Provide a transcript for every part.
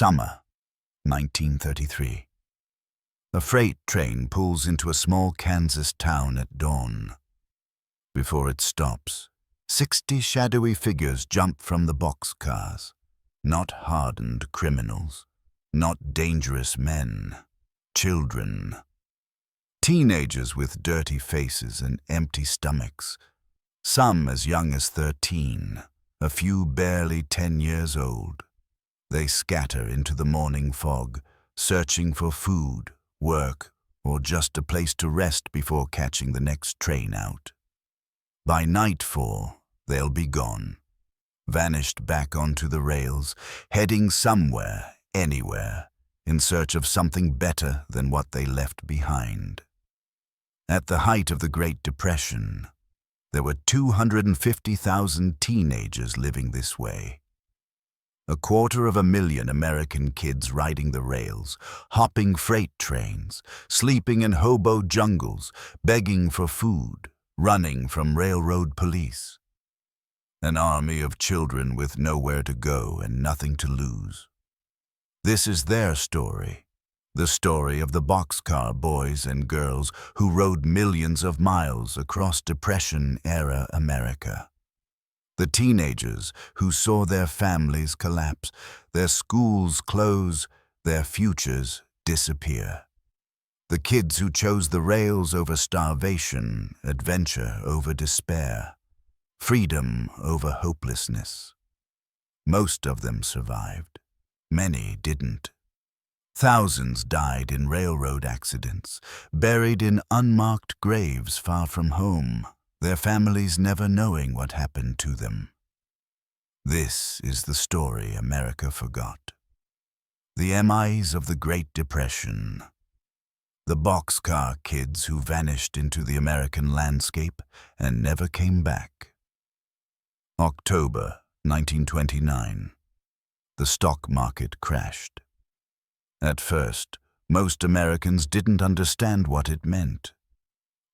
Summer, 1933. A freight train pulls into a small Kansas town at dawn. Before it stops, 60 shadowy figures jump from the boxcars. Not hardened criminals, not dangerous men, children. Teenagers with dirty faces and empty stomachs, some as young as 13, a few barely 10 years old. They scatter into the morning fog, searching for food, work, or just a place to rest before catching the next train out. By nightfall, they'll be gone, vanished back onto the rails, heading somewhere, anywhere, in search of something better than what they left behind. At the height of the Great Depression, there were 250,000 teenagers living this way. 250,000 American kids riding the rails, hopping freight trains, sleeping in hobo jungles, begging for food, running from railroad police. An army of children with nowhere to go and nothing to lose. This is their story, the story of the boxcar boys and girls who rode millions of miles across Depression-era America. The teenagers who saw their families collapse, their schools close, their futures disappear. The kids who chose the rails over starvation, adventure over despair, freedom over hopelessness. Most of them survived. Many didn't. Thousands died in railroad accidents, buried in unmarked graves far from home, their families never knowing what happened to them. This is the story America forgot. The MIs of the Great Depression. The boxcar kids who vanished into the American landscape and never came back. October 1929. The stock market crashed. At first, most Americans didn't understand what it meant.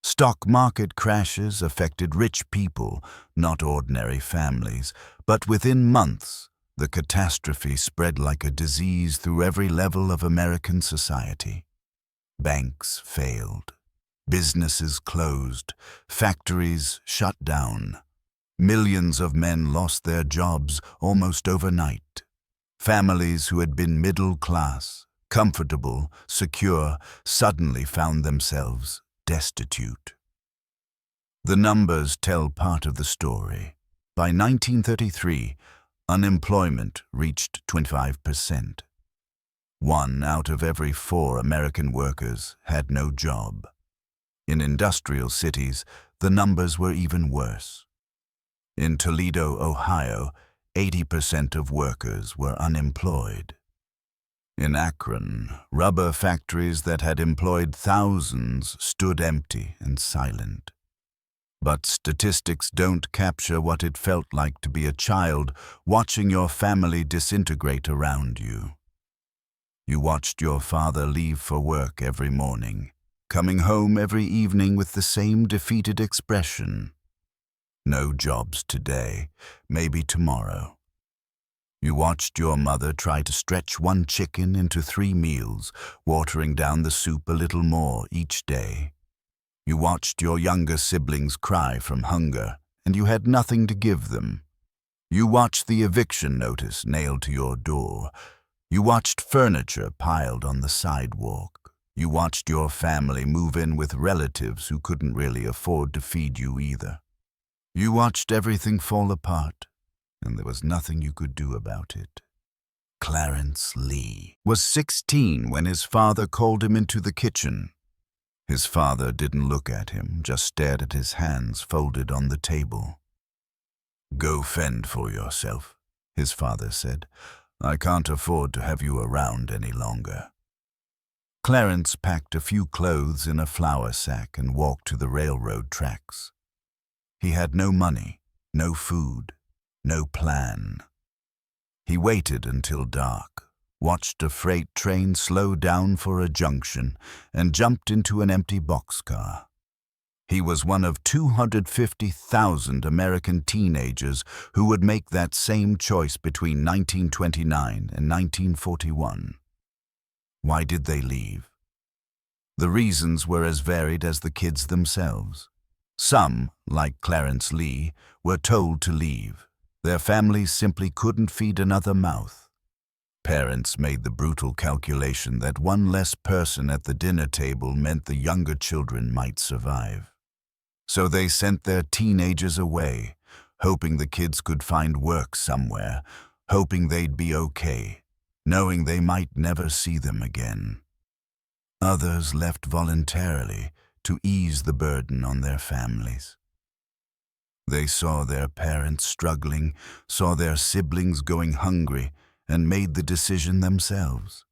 Stock market crashes affected rich people, not ordinary families, but within months, the catastrophe spread like a disease through every level of American society. Banks failed, businesses closed, factories shut down. Millions of men lost their jobs almost overnight. Families who had been middle class, comfortable, secure, suddenly found themselves destitute. The numbers tell part of the story. By 1933, unemployment reached 25%. 1 out of every 4 American workers had no job. In industrial cities, the numbers were even worse. In Toledo, Ohio, 80% of workers were unemployed. In Akron, rubber factories that had employed thousands stood empty and silent. But statistics don't capture what it felt like to be a child watching your family disintegrate around you. You watched your father leave for work every morning, coming home every evening with the same defeated expression. No jobs today, maybe tomorrow. You watched your mother try to stretch 1 chicken into 3 meals, watering down the soup a little more each day. You watched your younger siblings cry from hunger, and you had nothing to give them. You watched the eviction notice nailed to your door. You watched furniture piled on the sidewalk. You watched your family move in with relatives who couldn't really afford to feed you either. You watched everything fall apart, and there was nothing you could do about it. Clarence Lee was 16 when his father called him into the kitchen. His father didn't look at him, just stared at his hands folded on the table. "Go fend for yourself," his father said. "I can't afford to have you around any longer." Clarence packed a few clothes in a flour sack and walked to the railroad tracks. He had no money, no food, no plan. He waited until dark, watched a freight train slow down for a junction, and jumped into an empty boxcar. He was one of 250,000 American teenagers who would make that same choice between 1929 and 1941. Why did they leave? The reasons were as varied as the kids themselves. Some, like Clarence Lee, were told to leave. Their families simply couldn't feed another mouth. Parents made the brutal calculation that one less person at the dinner table meant the younger children might survive. So they sent their teenagers away, hoping the kids could find work somewhere, hoping they'd be okay, knowing they might never see them again. Others left voluntarily to ease the burden on their families. They saw their parents struggling, saw their siblings going hungry, and made the decision themselves.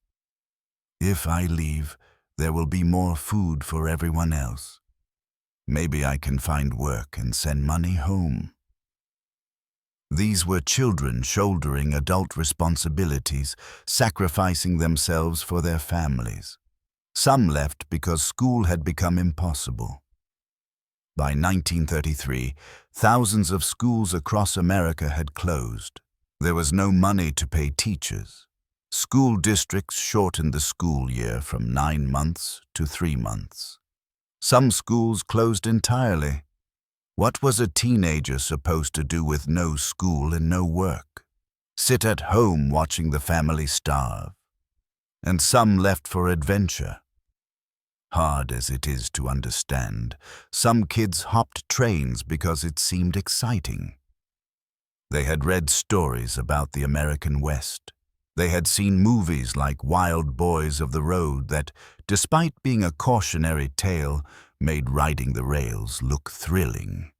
If I leave, there will be more food for everyone else. Maybe I can find work and send money home. These were children shouldering adult responsibilities, sacrificing themselves for their families. Some left because school had become impossible. By 1933, thousands of schools across America had closed. There was no money to pay teachers. School districts shortened the school year from 9 months to 3 months. Some schools closed entirely. What was a teenager supposed to do with no school and no work? Sit at home watching the family starve. And some left for adventure. Hard as it is to understand, some kids hopped trains because it seemed exciting. They had read stories about the American West. They had seen movies like Wild Boys of the Road that, despite being a cautionary tale, made riding the rails look thrilling.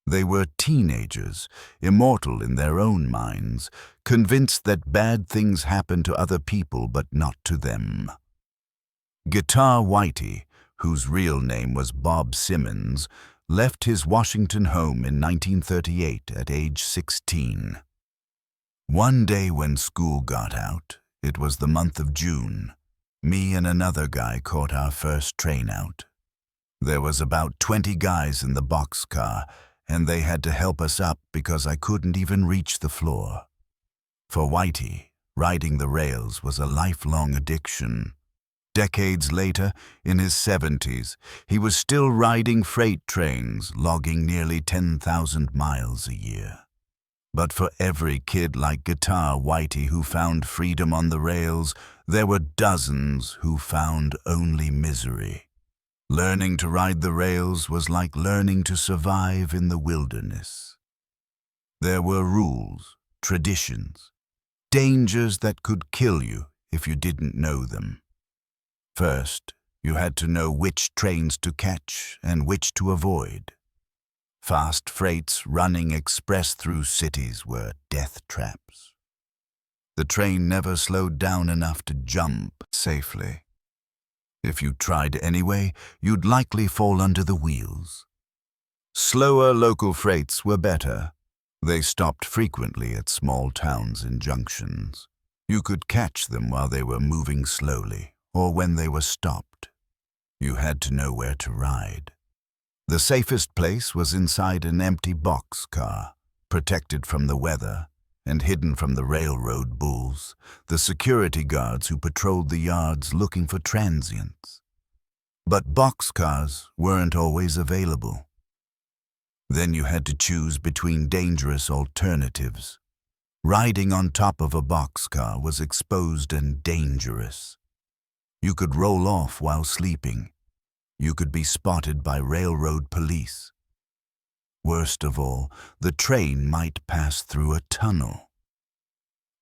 They were teenagers, immortal in their own minds, convinced that bad things happen to other people but not to them. Guitar Whitey, whose real name was Bob Simmons, left his Washington home in 1938 at age 16. One day when school got out, it was the month of June, me and another guy caught our first train out. There was about 20 guys in the boxcar, and they had to help us up because I couldn't even reach the floor. For Whitey, riding the rails was a lifelong addiction. Decades later, in his 70s, he was still riding freight trains, logging nearly 10,000 miles a year. But for every kid like Guitar Whitey who found freedom on the rails, there were dozens who found only misery. Learning to ride the rails was like learning to survive in the wilderness. There were rules, traditions, dangers that could kill you if you didn't know them. First, you had to know which trains to catch and which to avoid. Fast freights running express through cities were death traps. The train never slowed down enough to jump safely. If you tried anyway, you'd likely fall under the wheels. Slower local freights were better. They stopped frequently at small towns and junctions. You could catch them while they were moving slowly, or when they were stopped. You had to know where to ride. The safest place was inside an empty boxcar, protected from the weather and hidden from the railroad bulls, the security guards who patrolled the yards looking for transients. But boxcars weren't always available. Then you had to choose between dangerous alternatives. Riding on top of a boxcar was exposed and dangerous. You could roll off while sleeping. You could be spotted by railroad police. Worst of all, the train might pass through a tunnel.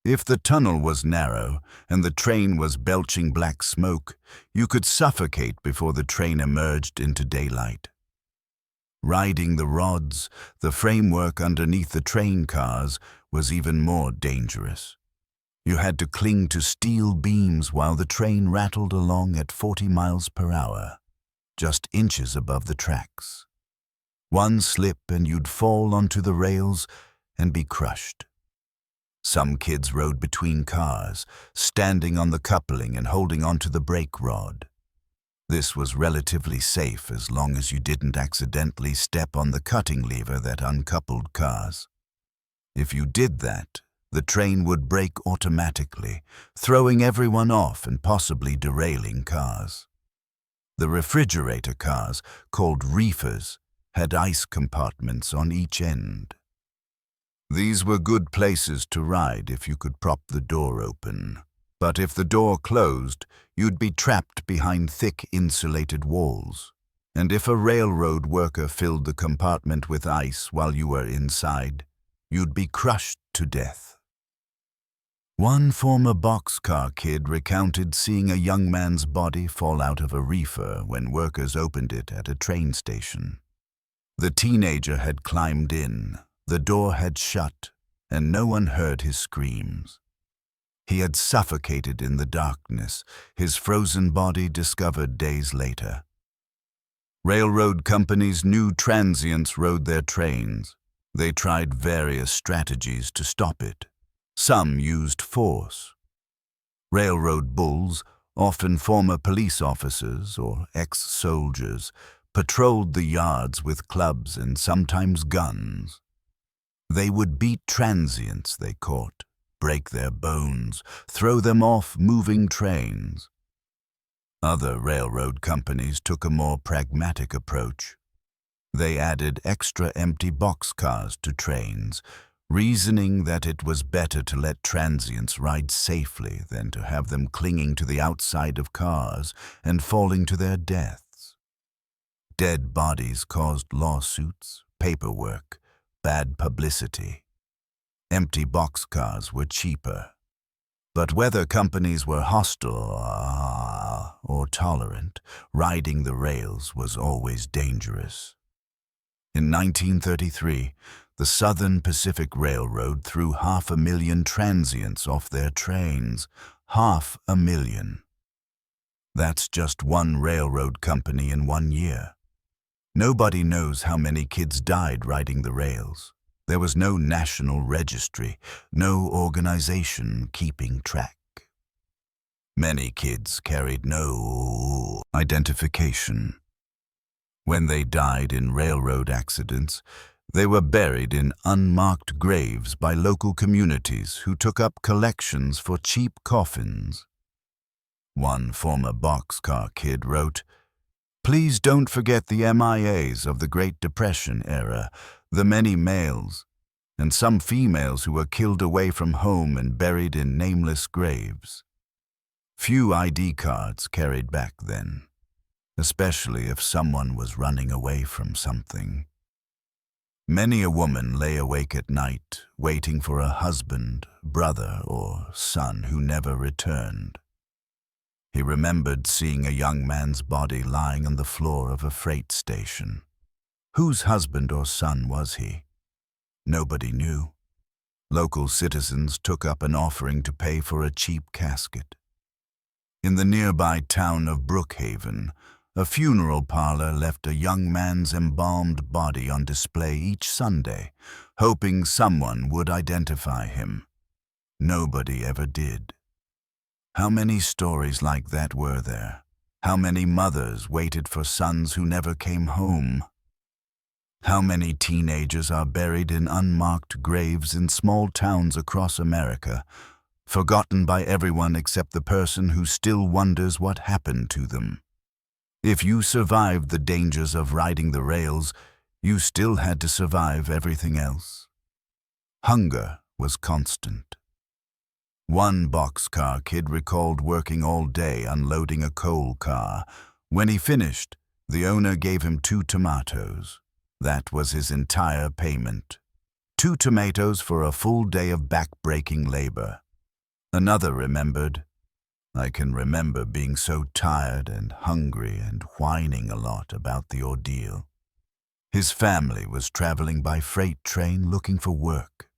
If the tunnel was narrow and the train was belching black smoke, you could suffocate before the train emerged into daylight. Riding the rods, the framework underneath the train cars, was even more dangerous. You had to cling to steel beams while the train rattled along at 40 miles per hour, just inches above the tracks. One slip and you'd fall onto the rails and be crushed. Some kids rode between cars, standing on the coupling and holding onto the brake rod. This was relatively safe as long as you didn't accidentally step on the cutting lever that uncoupled cars. If you did that, the train would brake automatically, throwing everyone off and possibly derailing cars. The refrigerator cars, called reefers, had ice compartments on each end. These were good places to ride if you could prop the door open. But if the door closed, you'd be trapped behind thick insulated walls. And if a railroad worker filled the compartment with ice while you were inside, you'd be crushed to death. One former Boxcar Kid recounted seeing a young man's body fall out of a reefer when workers opened it at a train station. The teenager had climbed in, the door had shut, and no one heard his screams. He had suffocated in the darkness, his frozen body discovered days later. Railroad companies knew transients rode their trains. They tried various strategies to stop it. Some used force. Railroad bulls, often former police officers or ex-soldiers, patrolled the yards with clubs and sometimes guns. They would beat transients they caught, break their bones, throw them off moving trains. Other railroad companies took a more pragmatic approach. They added extra empty boxcars to trains, reasoning that it was better to let transients ride safely than to have them clinging to the outside of cars and falling to their deaths. Dead bodies caused lawsuits, paperwork, bad publicity. Empty boxcars were cheaper. But whether companies were hostile or tolerant, riding the rails was always dangerous. In 1933, the Southern Pacific Railroad threw 500,000 transients off their trains. 500,000. That's just one railroad company in 1 year. Nobody knows how many kids died riding the rails. There was no national registry, no organization keeping track. Many kids carried no identification. When they died in railroad accidents, they were buried in unmarked graves by local communities who took up collections for cheap coffins. One former Boxcar Kid wrote, "Please don't forget the MIAs of the Great Depression era, the many males, and some females who were killed away from home and buried in nameless graves." Few ID cards carried back then, especially if someone was running away from something. Many a woman lay awake at night, waiting for a husband, brother, or son who never returned. He remembered seeing a young man's body lying on the floor of a freight station. Whose husband or son was he? Nobody knew. Local citizens took up an offering to pay for a cheap casket. In the nearby town of Brookhaven, a funeral parlor left a young man's embalmed body on display each Sunday, hoping someone would identify him. Nobody ever did. How many stories like that were there? How many mothers waited for sons who never came home? How many teenagers are buried in unmarked graves in small towns across America, forgotten by everyone except the person who still wonders what happened to them? If you survived the dangers of riding the rails, you still had to survive everything else. Hunger was constant. One Boxcar Kid recalled working all day unloading a coal car. When he finished, the owner gave him 2 tomatoes. That was his entire payment. 2 tomatoes for a full day of back-breaking labor. Another remembered, "I can remember being so tired and hungry and whining a lot about the ordeal." His family was traveling by freight train looking for work,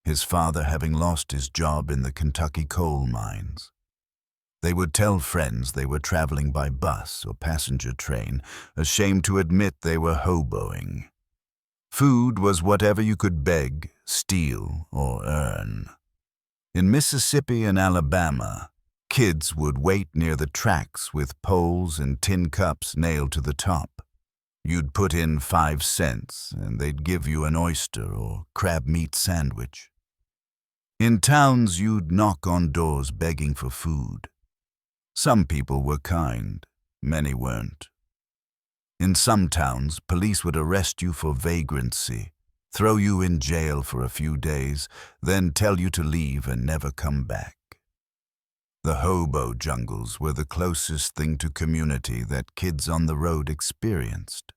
his father having lost his job in the Kentucky coal mines. They would tell friends they were traveling by bus or passenger train, ashamed to admit they were hoboing. Food was whatever you could beg, steal, or earn. In Mississippi and Alabama, Kids would wait near the tracks with poles and tin cups nailed to the top. You'd put in 5 cents and they'd give you an oyster or crab meat sandwich. In towns, you'd knock on doors begging for food. Some people were kind, many weren't. In some towns, police would arrest you for vagrancy, throw you in jail for a few days, then tell you to leave and never come back. The hobo jungles were the closest thing to community that kids on the road experienced.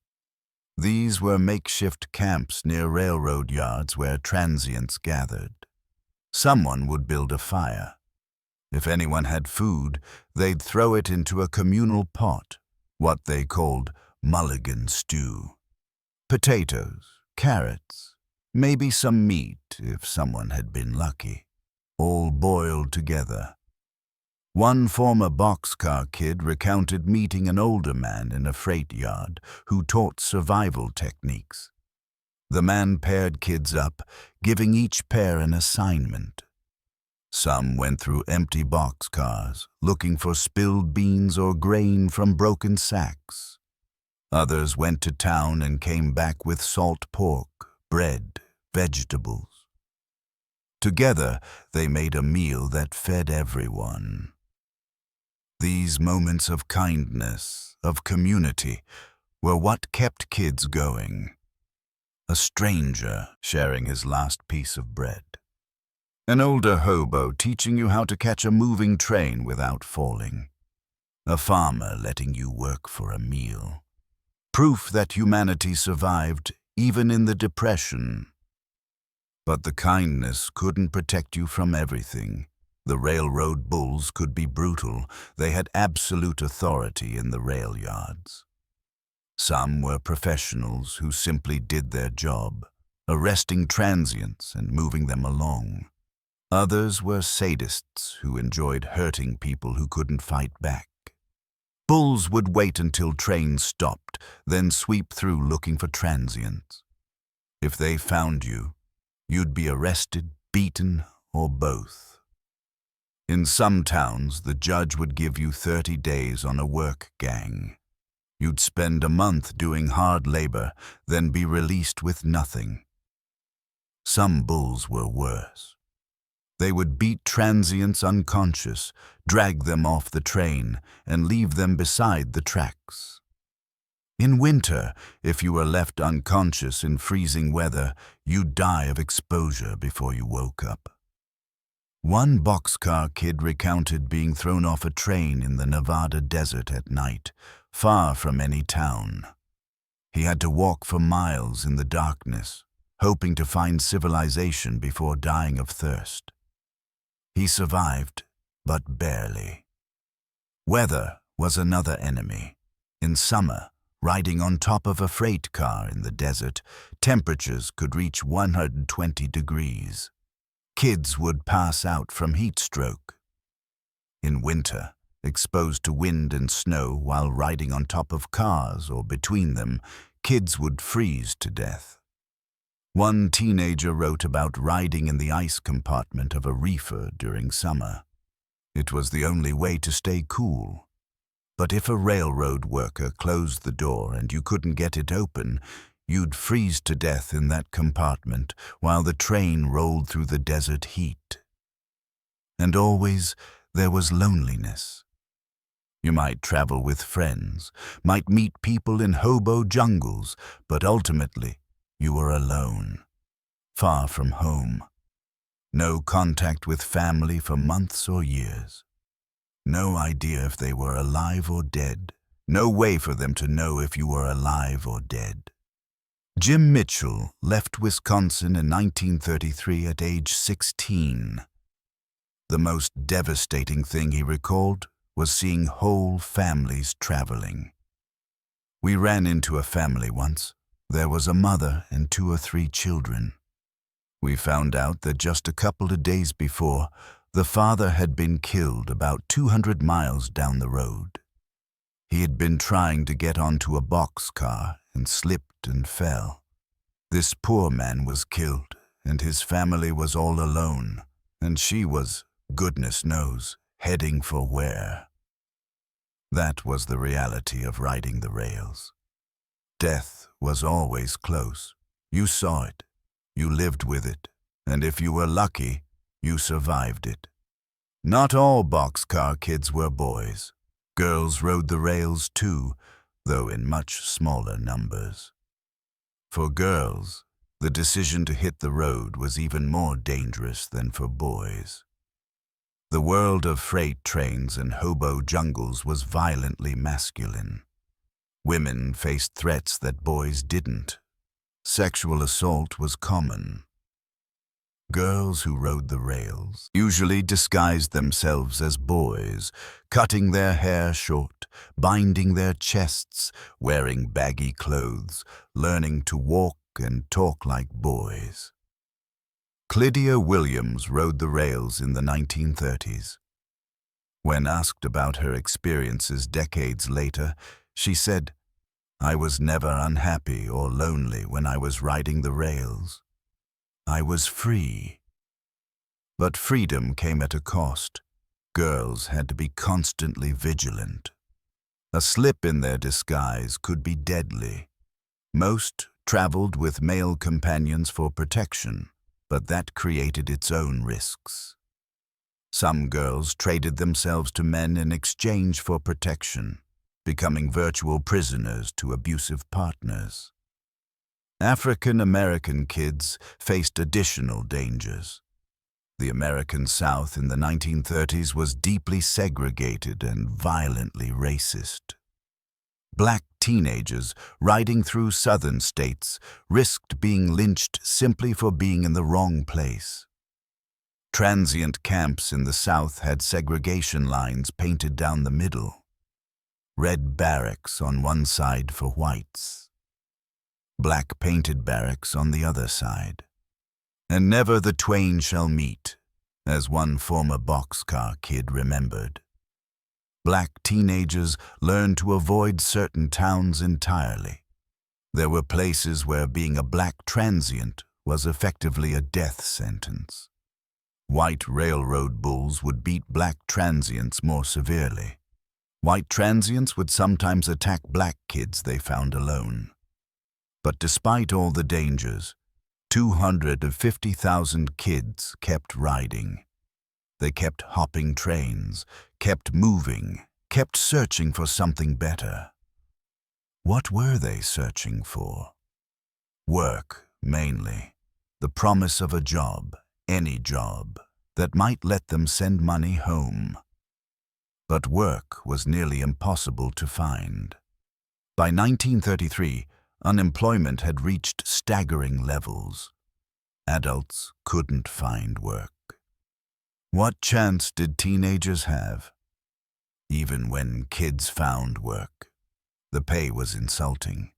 These were makeshift camps near railroad yards where transients gathered. Someone would build a fire. If anyone had food, they'd throw it into a communal pot, what they called mulligan stew. Potatoes, carrots, maybe some meat if someone had been lucky, all boiled together. One former Boxcar Kid recounted meeting an older man in a freight yard who taught survival techniques. The man paired kids up, giving each pair an assignment. Some went through empty boxcars, looking for spilled beans or grain from broken sacks. Others went to town and came back with salt pork, bread, vegetables. Together, they made a meal that fed everyone. These moments of kindness, of community, were what kept kids going. A stranger sharing his last piece of bread. An older hobo teaching you how to catch a moving train without falling. A farmer letting you work for a meal. Proof that humanity survived even in the Depression. But the kindness couldn't protect you from everything. The railroad bulls could be brutal. They had absolute authority in the rail yards. Some were professionals who simply did their job, arresting transients and moving them along. Others were sadists who enjoyed hurting people who couldn't fight back. Bulls would wait until trains stopped, then sweep through looking for transients. If they found you, you'd be arrested, beaten, or both. In some towns, the judge would give you 30 days on a work gang. You'd spend a month doing hard labor, then be released with nothing. Some bulls were worse. They would beat transients unconscious, drag them off the train, and leave them beside the tracks. In winter, if you were left unconscious in freezing weather, you'd die of exposure before you woke up. One Boxcar Kid recounted being thrown off a train in the Nevada desert at night, far from any town. He had to walk for miles in the darkness, hoping to find civilization before dying of thirst. He survived, but barely. Weather was another enemy. In summer, riding on top of a freight car in the desert, temperatures could reach 120 degrees. Kids would pass out from heat stroke. In winter, exposed to wind and snow while riding on top of cars or between them, kids would freeze to death. One teenager wrote about riding in the ice compartment of a reefer during summer. It was the only way to stay cool. But if a railroad worker closed the door and you couldn't get it open, you'd freeze to death in that compartment while the train rolled through the desert heat. And always there was loneliness. You might travel with friends, might meet people in hobo jungles, but ultimately you were alone, far from home. No contact with family for months or years. No idea if they were alive or dead. No way for them to know if you were alive or dead. Jim Mitchell left Wisconsin in 1933 at age 16. The most devastating thing he recalled was seeing whole families traveling. We ran into a family once. There was a mother and 2 or 3 children. We found out that just a couple of days before, the father had been killed about 200 miles down the road. He had been trying to get onto a boxcar and slipped and fell. This poor man was killed, and his family was all alone, and she was, goodness knows, Heading for where? That was the reality of riding the rails. Death was always close. You saw it, you lived with it, and if you were lucky, you survived it. Not all Boxcar Kids were boys. Girls rode the rails too, though in much smaller numbers. For girls, the decision to hit the road was even more dangerous than for boys. The world of freight trains and hobo jungles was violently masculine. Women faced threats that boys didn't. Sexual assault was common. Girls who rode the rails usually disguised themselves as boys, cutting their hair short, binding their chests, wearing baggy clothes, learning to walk and talk like boys. Lydia Williams rode the rails in the 1930s. When asked about her experiences decades later, she said, "I was never unhappy or lonely when I was riding the rails. I was free." But freedom came at a cost. Girls had to be constantly vigilant. A slip in their disguise could be deadly. Most traveled with male companions for protection, but that created its own risks. Some girls traded themselves to men in exchange for protection, becoming virtual prisoners to abusive partners. African American kids faced additional dangers. The American South in the 1930s was deeply segregated and violently racist. Black teenagers riding through southern states risked being lynched simply for being in the wrong place. Transient camps in the South had segregation lines painted down the middle. Red barracks on one side for whites. Black painted barracks on the other side. And never the twain shall meet, as one former Boxcar Kid remembered. Black teenagers learned to avoid certain towns entirely. There were places where being a black transient was effectively a death sentence. White railroad bulls would beat black transients more severely. White transients would sometimes attack black kids they found alone. But despite all the dangers, 250,000 kids kept riding. They kept hopping trains, kept moving, kept searching for something better. What were they searching for? Work, mainly. The promise of a job, any job, that might let them send money home. But work was nearly impossible to find. By 1933, unemployment had reached staggering levels. Adults couldn't find work. What chance did teenagers have? Even when kids found work, the pay was insulting.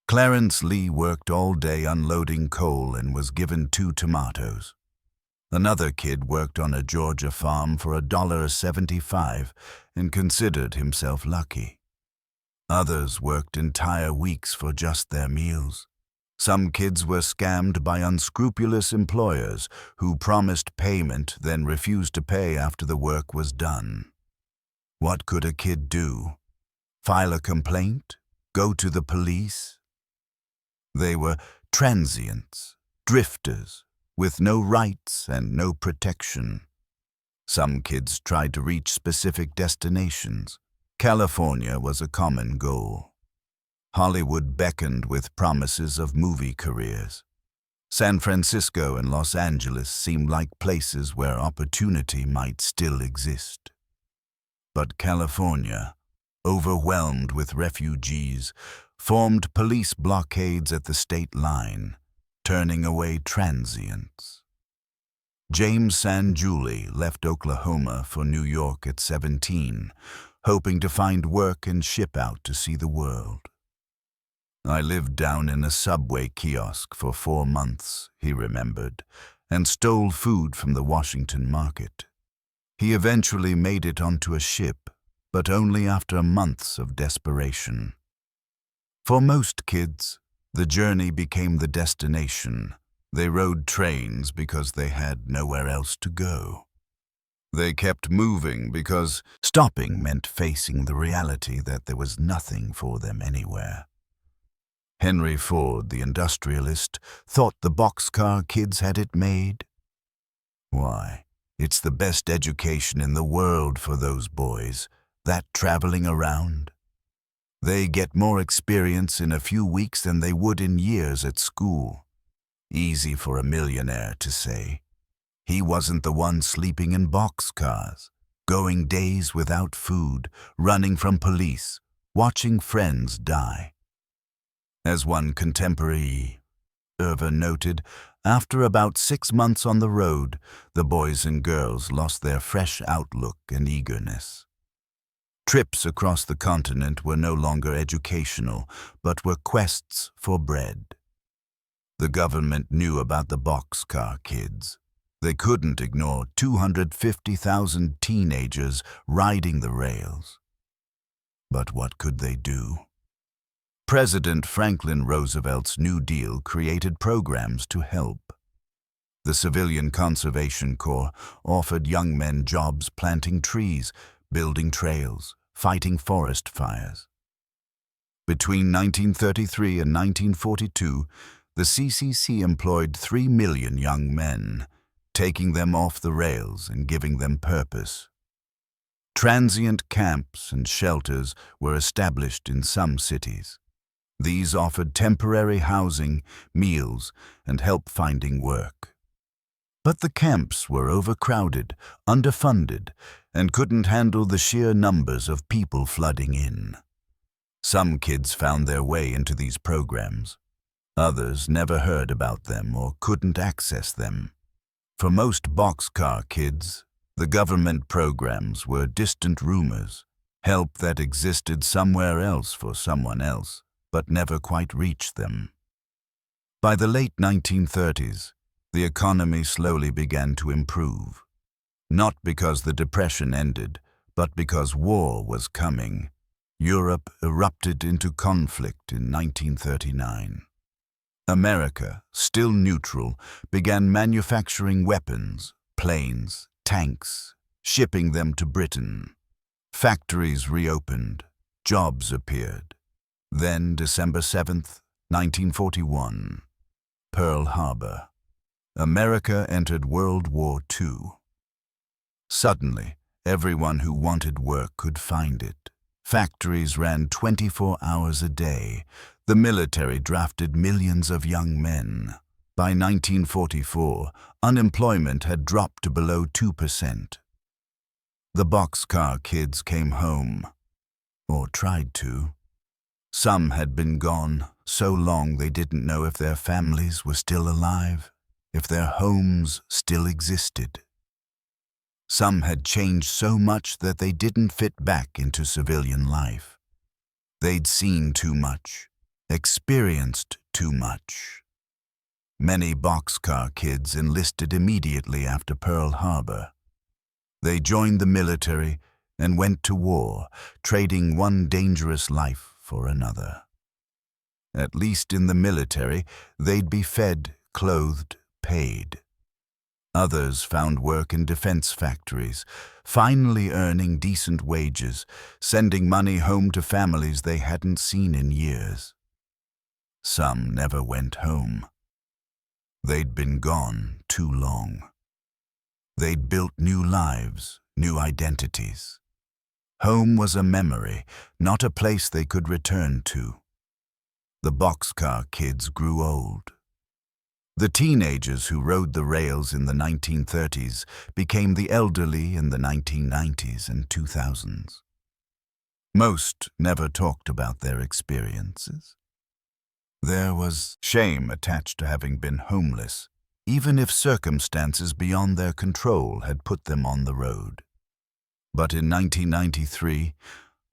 Clarence Lee worked all day unloading coal and was given 2 tomatoes. Another kid worked on a Georgia farm for $1.75 and considered himself lucky. Others worked entire weeks for just their meals. Some kids were scammed by unscrupulous employers who promised payment then refused to pay after the work was done. What could a kid do? File a complaint? Go to the police? They were transients, drifters, with no rights and no protection. Some kids tried to reach specific destinations. California was a common goal. Hollywood beckoned with promises of movie careers. San Francisco and Los Angeles seemed like places where opportunity might still exist. But California, overwhelmed with refugees, formed police blockades at the state line, turning away transients. James Sanjuli left Oklahoma for New York at 17, hoping to find work and ship out to see the world. "I lived down in a subway kiosk for 4 months," he remembered, and stole food from the Washington market. He eventually made it onto a ship, but only after months of desperation. For most kids, the journey became the destination. They rode trains because they had nowhere else to go. They kept moving because stopping meant facing the reality that there was nothing for them anywhere. Henry Ford, the industrialist, thought the Boxcar Kids had it made. Why, it's the best education in the world for those boys, that traveling around. They get more experience in a few weeks than they would in years at school. Easy for a millionaire to say. He wasn't the one sleeping in boxcars, going days without food, running from police, watching friends die. As one contemporary noted, after about 6 months on the road, the boys and girls lost their fresh outlook and eagerness. Trips across the continent were no longer educational, but were quests for bread. The government knew about the Boxcar Kids. They couldn't ignore 250,000 teenagers riding the rails. But what could they do? President Franklin Roosevelt's New Deal created programs to help. The Civilian Conservation Corps offered young men jobs planting trees, building trails, fighting forest fires. Between 1933 and 1942, the CCC employed 3 million young men, taking them off the rails and giving them purpose. Transient camps and shelters were established in some cities. These offered temporary housing, meals, and help finding work. But the camps were overcrowded, underfunded, and couldn't handle the sheer numbers of people flooding in. Some kids found their way into these programs. Others never heard about them or couldn't access them. For most Boxcar Kids, the government programs were distant rumors, help that existed somewhere else for someone else, but never quite reached them. By the late 1930s, the economy slowly began to improve. Not because the Depression ended, but because war was coming. Europe erupted into conflict in 1939. America, still neutral, began manufacturing weapons, planes, tanks, shipping them to Britain. Factories reopened, jobs appeared. Then, December 7th, 1941, Pearl Harbor. America entered World War II. Suddenly, everyone who wanted work could find it. Factories ran 24 hours a day. The military drafted millions of young men. By 1944, unemployment had dropped to below 2%. The Boxcar Kids came home, or tried to. Some had been gone so long they didn't know if their families were still alive, if their homes still existed. Some had changed so much that they didn't fit back into civilian life. They'd seen too much, experienced too much. Many Boxcar Kids enlisted immediately after Pearl Harbor. They joined the military and went to war, trading one dangerous life for another. At least in the military, they'd be fed, clothed, paid. Others found work in defense factories, finally earning decent wages, sending money home to families they hadn't seen in years. Some never went home. They'd been gone too long. They'd built new lives, new identities. Home was a memory, not a place they could return to. The Boxcar Kids grew old. The teenagers who rode the rails in the 1930s became the elderly in the 1990s and 2000s. Most never talked about their experiences. There was shame attached to having been homeless, even if circumstances beyond their control had put them on the road. But in 1993,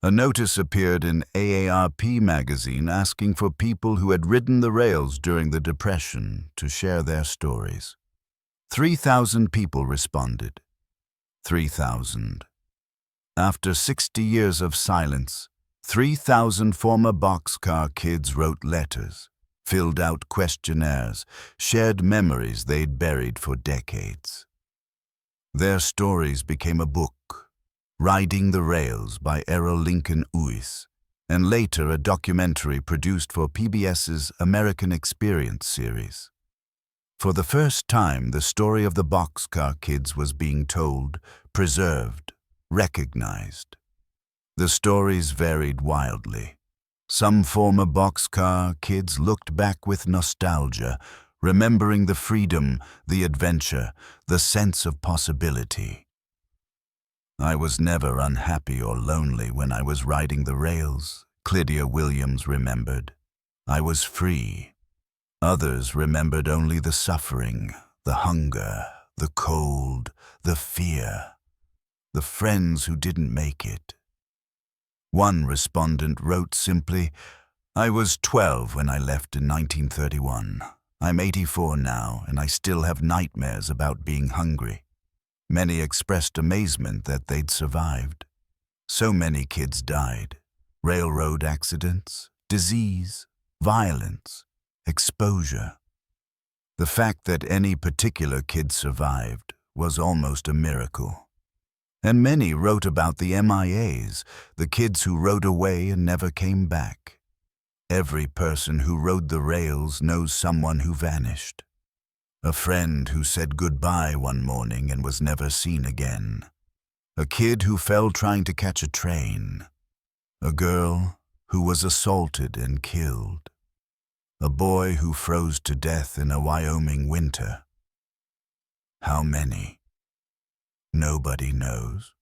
a notice appeared in AARP magazine asking for people who had ridden the rails during the Depression to share their stories. 3,000 people responded. 3,000. After 60 years of silence, 3,000 former Boxcar Kids wrote letters, filled out questionnaires, shared memories they'd buried for decades. Their stories became a book, Riding the Rails by Errol Lincoln Lewis, and later a documentary produced for PBS's American Experience series. For the first time, the story of the Boxcar Kids was being told, preserved, recognized. The stories varied wildly. Some former Boxcar Kids looked back with nostalgia, remembering the freedom, the adventure, the sense of possibility. I was never unhappy or lonely when I was riding the rails, Clydia Williams remembered. I was free. Others remembered only the suffering, the hunger, the cold, the fear, the friends who didn't make it. One respondent wrote simply, "I was 12 when I left in 1931. I'm 84 now, and I still have nightmares about being hungry." Many expressed amazement that they'd survived. So many kids died. Railroad accidents, disease, violence, exposure. The fact that any particular kid survived was almost a miracle. And many wrote about the MIAs, the kids who rode away and never came back. Every person who rode the rails knows someone who vanished. A friend who said goodbye one morning and was never seen again. A kid who fell trying to catch a train. A girl who was assaulted and killed. A boy who froze to death in a Wyoming winter. How many? Nobody knows.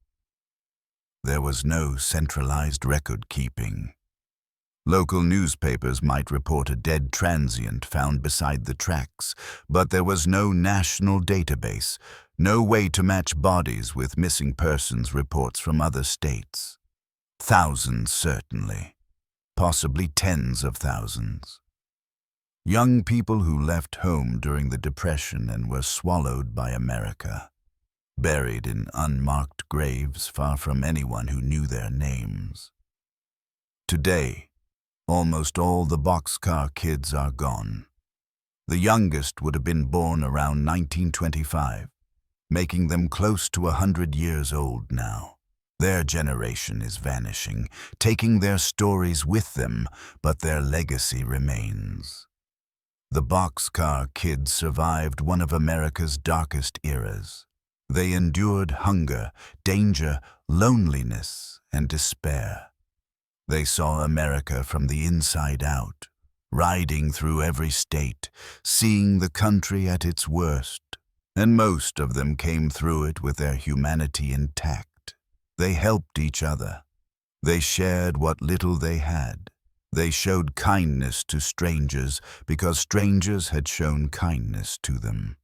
There was no centralized record keeping. Local newspapers might report a dead transient found beside the tracks, but there was no national database, no way to match bodies with missing persons reports from other states. Thousands, certainly. Possibly tens of thousands. Young people who left home during the Depression and were swallowed by America, buried in unmarked graves far from anyone who knew their names. Today, almost all the Boxcar Kids are gone. The youngest would have been born around 1925, making them close to 100 years old now. Their generation is vanishing, taking their stories with them, but their legacy remains. The Boxcar Kids survived one of America's darkest eras. They endured hunger, danger, loneliness, and despair. They saw America from the inside out, riding through every state, seeing the country at its worst, and most of them came through it with their humanity intact. They helped each other. They shared what little they had. They showed kindness to strangers because strangers had shown kindness to them.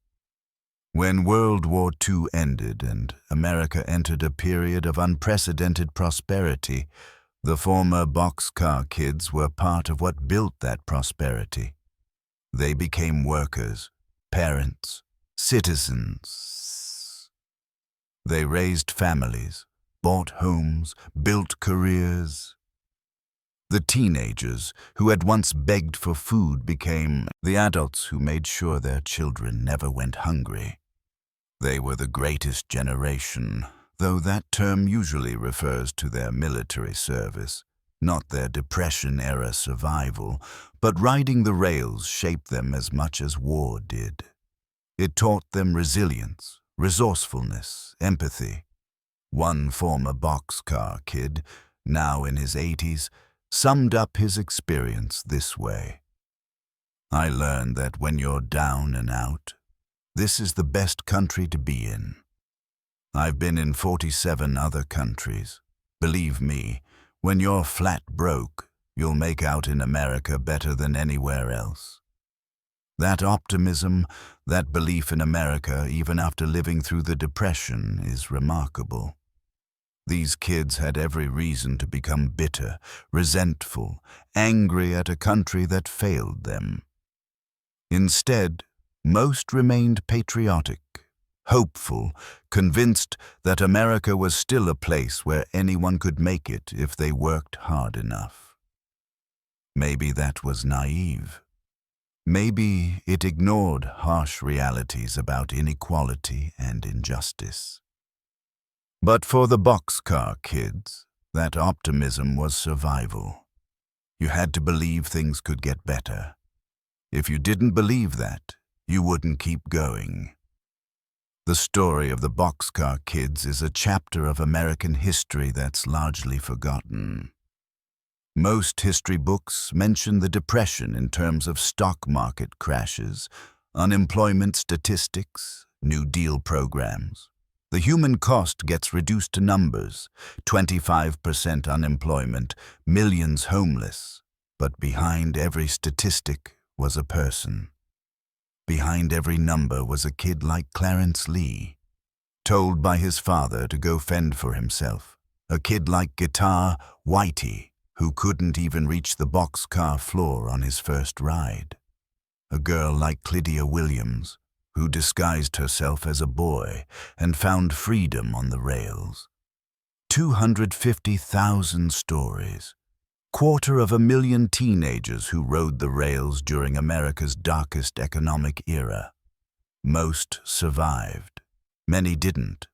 When World War II ended and America entered a period of unprecedented prosperity, the former Boxcar Kids were part of what built that prosperity. They became workers, parents, citizens. They raised families, bought homes, built careers. The teenagers who had once begged for food became the adults who made sure their children never went hungry. They were the greatest generation, though that term usually refers to their military service, not their Depression-era survival, but riding the rails shaped them as much as war did. It taught them resilience, resourcefulness, empathy. One former Boxcar Kid, now in his 80s, summed up his experience this way. "I learned that when you're down and out, this is the best country to be in. I've been in 47 other countries. Believe me, when you're flat broke, you'll make out in America better than anywhere else." That optimism, that belief in America even after living through the Depression is remarkable. These kids had every reason to become bitter, resentful, angry at a country that failed them. Instead, most remained patriotic, hopeful, convinced that America was still a place where anyone could make it if they worked hard enough. Maybe that was naive. Maybe it ignored harsh realities about inequality and injustice. But for the Boxcar Kids, that optimism was survival. You had to believe things could get better. If you didn't believe that, you wouldn't keep going. The story of the Boxcar Kids is a chapter of American history that's largely forgotten. Most history books mention the Depression in terms of stock market crashes, unemployment statistics, New Deal programs. The human cost gets reduced to numbers: 25% unemployment, millions homeless. But behind every statistic was a person. Behind every number was a kid like Clarence Lee, told by his father to go fend for himself. A kid like guitar Whitey, who couldn't even reach the boxcar floor on his first ride. A girl like Lydia Williams, who disguised herself as a boy and found freedom on the rails. 250,000 stories. 250,000 teenagers who rode the rails during America's darkest economic era. Most survived. Many didn't.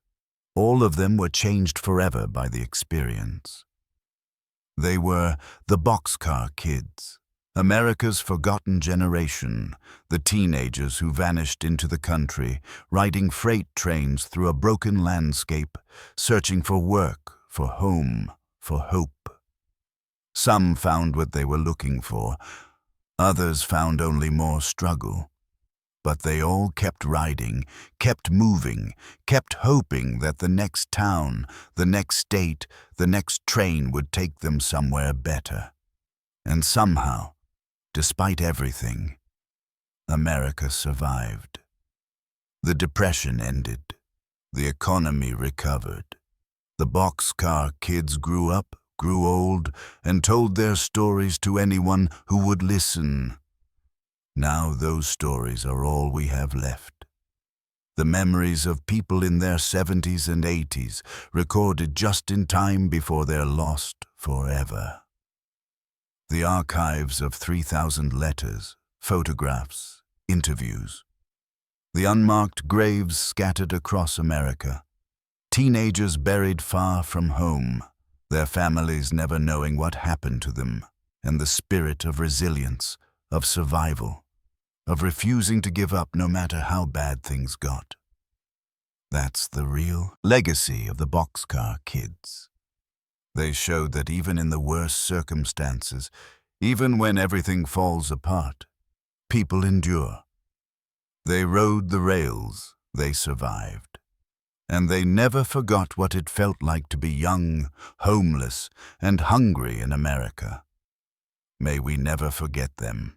All of them were changed forever by the experience. They were the Boxcar Kids, America's forgotten generation, the teenagers who vanished into the country, riding freight trains through a broken landscape, searching for work, for home, for hope. Some found what they were looking for. Others found only more struggle. But they all kept riding, kept moving, kept hoping that the next town, the next state, the next train would take them somewhere better. And somehow, despite everything, America survived. The Depression ended. The economy recovered. The Boxcar Kids grew up, grew old, and told their stories to anyone who would listen. Now those stories are all we have left. The memories of people in their 70s and 80s, recorded just in time before they're lost forever. The archives of 3,000 letters, photographs, interviews. The unmarked graves scattered across America. Teenagers buried far from home, their families never knowing what happened to them, and the spirit of resilience, of survival, of refusing to give up no matter how bad things got. That's the real legacy of the Boxcar Kids. They showed that even in the worst circumstances, even when everything falls apart, people endure. They rode the rails, they survived. And they never forgot what it felt like to be young, homeless, and hungry in America. May we never forget them.